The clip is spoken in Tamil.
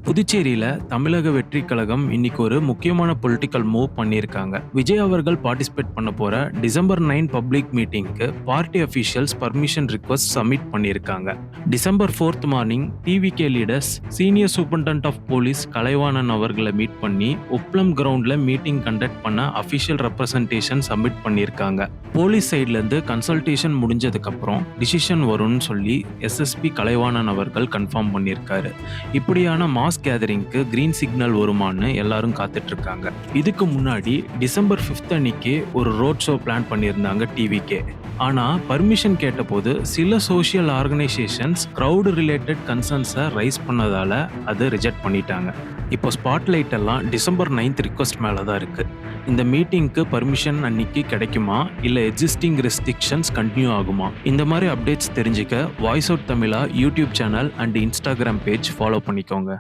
புதுச்சேரியில தமிழக வெற்றி கழகம் இன்னைக்கு ஒரு முக்கியமான பொலிட்டிக்கல் மூவ் பண்ணியிருக்காங்க. விஜய் அவர்கள் பார்ட்டிசிபேட் பண்ண போற டிசம்பர் 9 பப்ளிக் மீட்டிங்க்கு party officials permission request submit பண்ணியிருக்காங்க. December 4th morning TVK leaders senior superintendent of police Kalaivanan அவர்களை மீட் பண்ணி உப்ளம் கிரவுண்ட்ல மீட்டிங் கண்டக்ட் பண்ண அஃபிஷியல் ரெப்ரசன்டேஷன் சப்மிட் பண்ணியிருக்காங்க. போலீஸ் சைட்ல இருந்து கன்சல்டேஷன் முடிஞ்சதுக்கு அப்புறம் டிசிஷன் வரும்னு சொல்லி எஸ்எஸ்பி கலைவாணன் அவர்கள் கன்ஃபார்ம் பண்ணியிருக்காரு. இப்படியான மாஸ் கேதரிங்க்கு கிரீன் சிக்னல் வருமானு எல்லாரும் காத்துட்டு இருக்காங்க. இதுக்கு முன்னாடி டிசம்பர் 5th அன்னைக்கு ஒரு ரோட் ஷோ பிளான் பண்ணியிருந்தாங்க டிவிகே. ஆனா பர்மிஷன் கேட்டபோது சில சோஷியல் ஆர்கனைசேஷன்ஸ் கிரவுட் ரிலேட்டட் கன்சர்ன்ஸை ரைஸ் பண்ணதால அதை ரிஜெக்ட் பண்ணிட்டாங்க. இப்போ ஸ்பாட்லைட் எல்லாம் டிசம்பர் 9th ரிக்வெஸ்ட் மேலே தான் இருக்கு. இந்த மீட்டிங்க்கு பர்மிஷன் அன்னைக்கு கிடைக்குமா இல்லை எக்ஸிஸ்டிங் ரெஸ்ட்ரிக்ஷன்ஸ் கண்டினியூ ஆகுமா? இந்த மாதிரி அப்டேட்ஸ் தெரிஞ்சுக்க voice out Tamizha YouTube channel and Instagram page follow பண்ணிக்கோங்க.